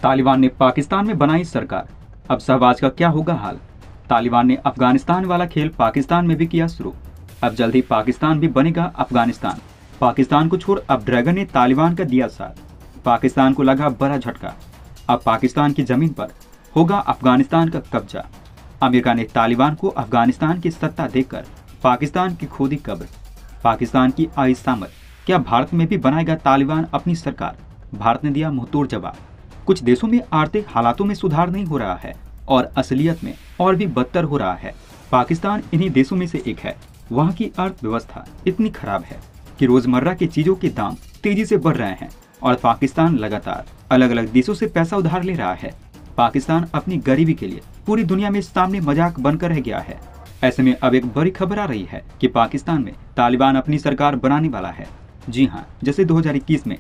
तालिबान ने पाकिस्तान में बनाई सरकार, अब शहबाज का क्या होगा हाल। तालिबान ने अफगानिस्तान वाला खेल पाकिस्तान में भी किया शुरू, अब जल्द ही पाकिस्तान भी बनेगा अफगानिस्तान। पाकिस्तान को छोड़ अब ड्रैगन ने तालिबान का दिया साथ, पाकिस्तान को लगा बड़ा झटका। अब पाकिस्तान की जमीन पर होगा अफगानिस्तान का कब्जा। अमेरिका ने तालिबान को अफगानिस्तान की सत्ता देकर पाकिस्तान की खोदी कब्र। पाकिस्तान की आई सामत, क्या भारत में भी बनाएगा तालिबान अपनी सरकार। भारत ने दिया मुंहतोड़ जवाब। कुछ देशों में आर्थिक हालातों में सुधार नहीं हो रहा है और असलियत में और भी बदतर हो रहा है। पाकिस्तान इन्हीं देशों में से एक है। वहाँ की अर्थव्यवस्था इतनी खराब है कि रोजमर्रा की चीजों के दाम तेजी से बढ़ रहे हैं और पाकिस्तान लगातार अलग अलग देशों से पैसा उधार ले रहा है। पाकिस्तान अपनी गरीबी के लिए पूरी दुनिया में सामने मजाक बनकर रह गया है। ऐसे में अब एक बड़ी खबर आ रही है कि पाकिस्तान में तालिबान अपनी सरकार बनाने वाला है। जी हाँ, जैसे 2021 में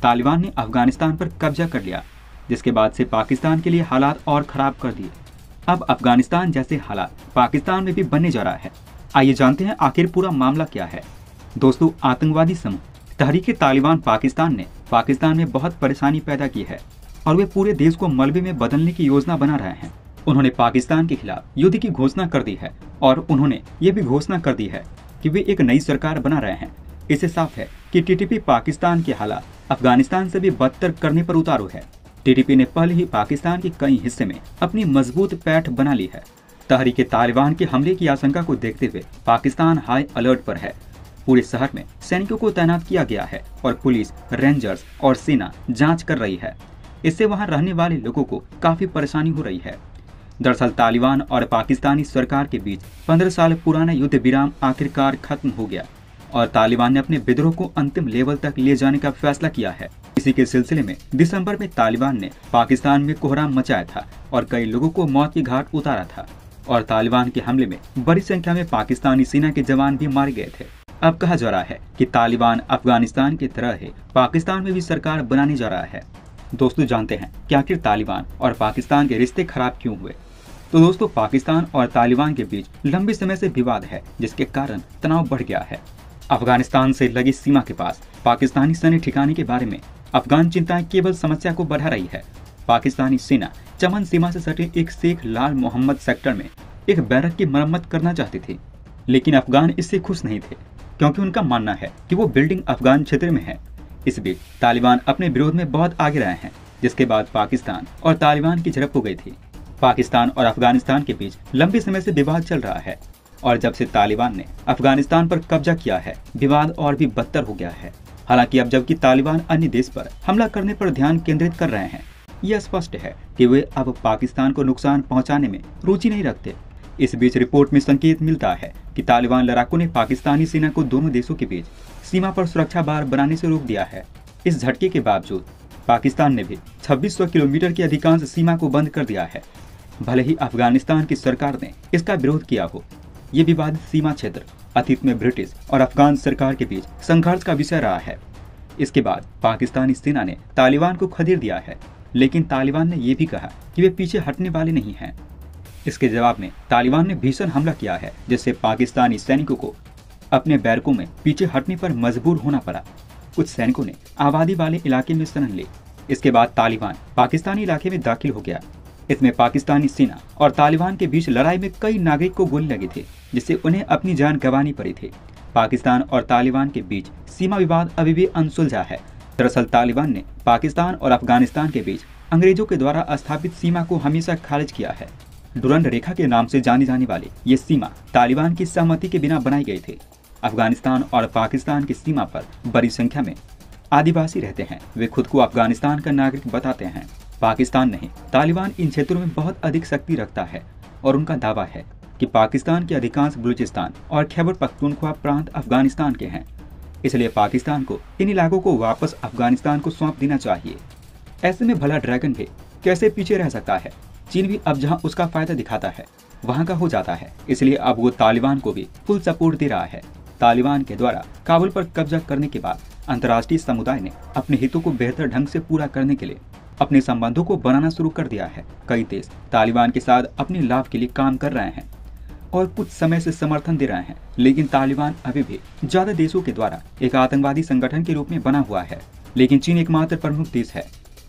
तालिबान ने अफगानिस्तान पर कब्जा कर लिया, जिसके बाद से पाकिस्तान के लिए हालात और खराब कर दिए। अब अफगानिस्तान जैसे हालात पाकिस्तान में भी बनने जा रहा है। आइए जानते हैं आखिर पूरा मामला क्या है। दोस्तों, आतंकवादी समूह तहरीक तालिबान पाकिस्तान ने पाकिस्तान में बहुत परेशानी पैदा की है और वे पूरे देश को मलबे में बदलने की योजना बना रहे हैं। उन्होंने पाकिस्तान के खिलाफ युद्ध की घोषणा कर दी है और उन्होंने ये भी घोषणा कर दी है कि वे एक नई सरकार बना रहे हैं। इससे साफ है कि टीटीपी पाकिस्तान के हालात अफगानिस्तान से भी बदतर करने पर उतारू है। टीटीपी ने पहले ही पाकिस्तान के कई हिस्से में अपनी मजबूत पैठ बना ली है। तहरीक तालिबान के हमले की आशंका को देखते हुए पाकिस्तान हाई अलर्ट पर है। पूरे शहर में सैनिकों को तैनात किया गया है और पुलिस, रेंजर्स और सेना जांच कर रही है। इससे वहां रहने वाले लोगों को काफी परेशानी हो रही है। दरअसल तालिबान और पाकिस्तानी सरकार के बीच 15 साल पुराना युद्ध विराम आखिरकार खत्म हो गया और तालिबान ने अपने विद्रोह को अंतिम लेवल तक ले जाने का फैसला किया है। इसी के सिलसिले में दिसंबर में तालिबान ने पाकिस्तान में कोहराम मचाया था और कई लोगों को मौत की घाट उतारा था और तालिबान के हमले में बड़ी संख्या में पाकिस्तानी सेना के जवान भी मारे गए थे। अब कहा जा रहा है कि तालिबान अफगानिस्तान की तरह ही पाकिस्तान में भी सरकार बनाने जा रहा है। दोस्तों, जानते हैं कि आखिर तालिबान और पाकिस्तान के रिश्ते खराब क्यों हुए। तो दोस्तों, पाकिस्तान और तालिबान के बीच लंबे समय से विवाद है, जिसके कारण तनाव बढ़ गया है। अफगानिस्तान से लगी सीमा के पास पाकिस्तानी सैन्य ठिकाने के बारे में अफगान चिंताएं केवल समस्या को बढ़ा रही है। पाकिस्तानी सेना चमन सीमा से सटे एक शेख लाल मोहम्मद सेक्टर में एक बैरक की मरम्मत करना चाहती थी, लेकिन अफगान इससे खुश नहीं थे क्योंकि उनका मानना है कि वो बिल्डिंग अफगान क्षेत्र में है। इस बीच तालिबान अपने विरोध में बहुत आगे रहे हैं, जिसके बाद पाकिस्तान और तालिबान की झड़प हो गई थी। पाकिस्तान और अफगानिस्तान के बीच लंबे समय से विवाद चल रहा है और जब से तालिबान ने अफगानिस्तान पर कब्जा किया है, विवाद और भी बदतर हो गया है। हालांकि अब जबकि तालिबान अन्य देश पर हमला करने पर ध्यान केंद्रित कर रहे हैं, यह स्पष्ट है कि वे अब पाकिस्तान को नुकसान पहुंचाने में रुचि नहीं रखते। इस बीच रिपोर्ट में संकेत मिलता है कि तालिबान लड़ाकों ने पाकिस्तानी सेना को दोनों देशों के बीच सीमा पर सुरक्षा बार बनाने से रोक दिया है। इस झटके के बावजूद पाकिस्तान ने भी 2600 किलोमीटर की अधिकांश सीमा को बंद कर दिया है। भले ही अफगानिस्तान की सरकार ने इसका विरोध किया हो, ये विवादित सीमा क्षेत्र अतीत में ब्रिटिश और अफगान सरकार के बीच संघर्ष का विषय रहा है। इसके बाद पाकिस्तानी सेना ने तालिबान को खदेड़ दिया है, लेकिन तालिबान ने यह भी कहा कि वे पीछे हटने वाले नहीं हैं। इसके जवाब में तालिबान ने भीषण हमला किया है, जिससे पाकिस्तानी सैनिकों को अपने बैरकों में पीछे हटने पर मजबूर होना पड़ा। कुछ सैनिकों ने आबादी वाले इलाके में शरण ली। इसके बाद तालिबान पाकिस्तानी इलाके में दाखिल हो गया। इसमें पाकिस्तानी सेना और तालिबान के बीच लड़ाई में कई नागरिक को गोली लगी थी, जिससे उन्हें अपनी जान गंवानी पड़ी थी। पाकिस्तान और तालिबान के बीच सीमा विवाद अभी भी अनसुलझा है। दरअसल तालिबान ने पाकिस्तान और अफगानिस्तान के बीच अंग्रेजों के द्वारा स्थापित सीमा को हमेशा खारिज किया है। डुरंड रेखा के नाम से जानी जाने वाली ये सीमा तालिबान की सहमति के बिना बनाई गई थी। अफगानिस्तान और पाकिस्तान की सीमा पर बड़ी संख्या में आदिवासी रहते हैं। वे खुद को अफगानिस्तान का नागरिक बताते हैं। पाकिस्तान नहीं, तालिबान इन क्षेत्रों में बहुत अधिक शक्ति रखता है और उनका दावा है कि पाकिस्तान के अधिकांश बलूचिस्तान और खैबर पख्तूनख्वा प्रांत अफगानिस्तान के हैं। इसलिए पाकिस्तान को इन इलाकों को वापस अफगानिस्तान को सौंप देना चाहिए। ऐसे में भला ड्रैगन भी कैसे पीछे रह सकता है। चीन भी अब जहां उसका फायदा दिखाता है वहां का हो जाता है, इसलिए अब वो तालिबान को भी फुल सपोर्ट दे रहा है। तालिबान के द्वारा काबुल पर कब्जा करने के बाद अंतर्राष्ट्रीय समुदाय ने अपने हितों को बेहतर ढंग से पूरा करने के लिए अपने संबंधों को बनाना शुरू कर दिया है। कई देश तालिबान के साथ अपने लाभ के लिए काम कर रहे हैं और कुछ समय से समर्थन दे रहे हैं, लेकिन तालिबान अभी भी ज्यादा देशों के द्वारा एक आतंकवादी संगठन के रूप में बना हुआ है। लेकिन चीन एकमात्र प्रमुख देश है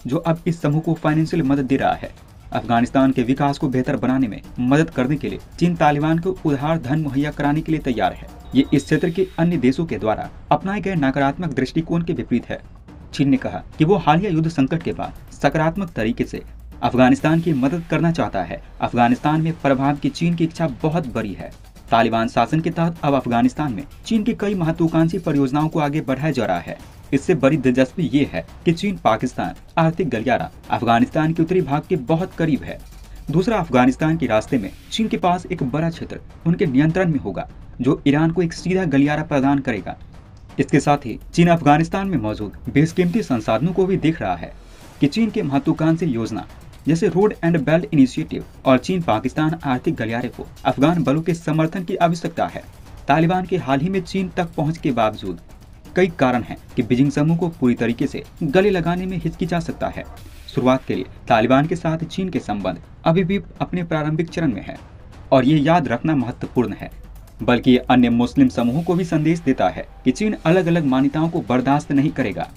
जो अब इस समूह को फाइनेंशियल मदद दे रहा है। अफगानिस्तान के विकास को बेहतर बनाने में मदद करने के लिए चीन तालिबान को उधार धन मुहैया कराने के लिए तैयार है। ये इस क्षेत्र के अन्य देशों के द्वारा अपनाए गए नकारात्मक दृष्टिकोण के विपरीत है। चीन ने कहा कि वो हालिया युद्ध संकट के बाद सकारात्मक तरीके से अफगानिस्तान की मदद करना चाहता है। अफगानिस्तान में प्रभाव की चीन की इच्छा बहुत बड़ी है। तालिबान शासन के तहत अब अफगानिस्तान में चीन की कई महत्वाकांक्षी परियोजनाओं को आगे बढ़ाया जा रहा है। इससे बड़ी दिलचस्पी ये है कि चीन पाकिस्तान आर्थिक गलियारा अफगानिस्तान के उत्तरी भाग के बहुत करीब है। दूसरा, अफगानिस्तान के रास्ते में चीन के पास एक बड़ा क्षेत्र उनके नियंत्रण में होगा, जो ईरान को एक सीधा गलियारा प्रदान करेगा। इसके साथ ही चीन अफगानिस्तान में मौजूद बेशकीमती संसाधनों को भी देख रहा है कि चीन के महत्वाकांक्षी योजना जैसे रोड एंड बेल्ट इनिशिएटिव और चीन पाकिस्तान आर्थिक गलियारे को अफगान बलों के समर्थन की आवश्यकता है। तालिबान के हाल ही में चीन तक पहुंच के बावजूद कई कारण हैं कि बीजिंग समूह को पूरी तरीके से गले लगाने में हिचकिचा सकता है। शुरुआत के लिए तालिबान के साथ चीन के संबंध अभी भी अपने प्रारंभिक चरण में है और ये याद रखना महत्वपूर्ण है। बल्कि ये अन्य मुस्लिम समूहों को भी संदेश देता है कि चीन अलग अलग मान्यताओं को बर्दाश्त नहीं करेगा।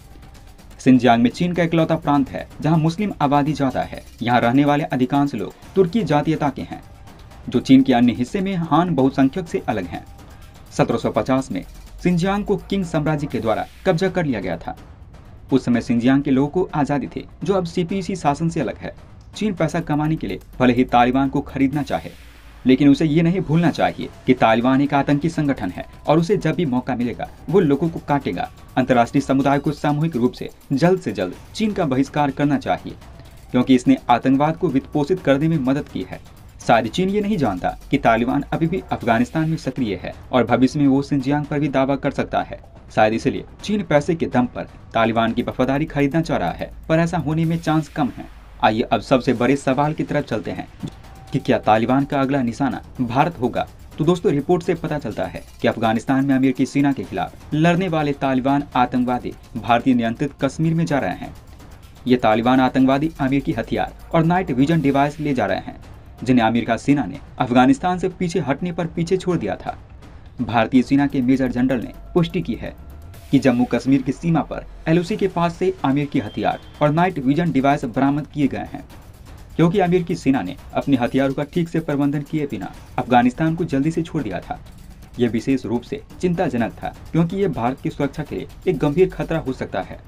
सिंजियांग में चीन का इकलौता प्रांत है जहां मुस्लिम आबादी ज्यादा है। यहाँ रहने वाले अधिकांश लोग तुर्की जातीयता के हैं, जो चीन के अन्य हिस्से में हान बहुसंख्यक से अलग हैं। 1750 में सिंजियांग को किंग साम्राज्य के द्वारा कब्जा कर लिया गया था। उस समय सिंजियांग के लोगों को आजादी थी, जो अब सीपीसी शासन से अलग है। चीन पैसा कमाने के लिए भले ही तालिबान को खरीदना चाहे, लेकिन उसे ये नहीं भूलना चाहिए कि तालिबान एक आतंकी संगठन है और उसे जब भी मौका मिलेगा वो लोगों को काटेगा। अंतर्राष्ट्रीय समुदाय को सामूहिक रूप से जल्द चीन का बहिष्कार करना चाहिए, क्योंकि इसने आतंकवाद को वित्तपोषित करने में मदद की है। शायद चीन ये नहीं जानता कि तालिबान अभी भी अफगानिस्तान में सक्रिय है और भविष्य में वो सिंजियांग पर भी दावा कर सकता है। शायद इसलिए चीन पैसे के दम पर तालिबान की वफादारी खरीदना चाह रहा है, पर ऐसा होने में चांस कम है। आइए अब सबसे बड़े सवाल की तरफ चलते हैं कि क्या तालिबान का अगला निशाना भारत होगा। तो दोस्तों, रिपोर्ट से पता चलता है कि अफगानिस्तान में अमेरिकी सेना के खिलाफ लड़ने वाले तालिबान आतंकवादी भारतीय नियंत्रित कश्मीर में जा रहे हैं। ये तालिबान आतंकवादी अमेरिकी हथियार और नाइट विजन डिवाइस ले जा रहे हैं, जिन्हें अमेरिका सेना ने अफगानिस्तान से पीछे हटने पर पीछे छोड़ दिया था। भारतीय सेना के मेजर जनरल ने पुष्टि की है कि जम्मू कश्मीर की सीमा पर LOC के पास से अमेरिकी हथियार और नाइट विजन डिवाइस बरामद किए गए हैं, क्योंकि अमेरिकी सेना ने अपने हथियारों का ठीक से प्रबंधन किए बिना अफगानिस्तान को जल्दी से छोड़ दिया था। यह विशेष रूप से चिंताजनक था, क्योंकि यह भारत की सुरक्षा के लिए एक गंभीर खतरा हो सकता है।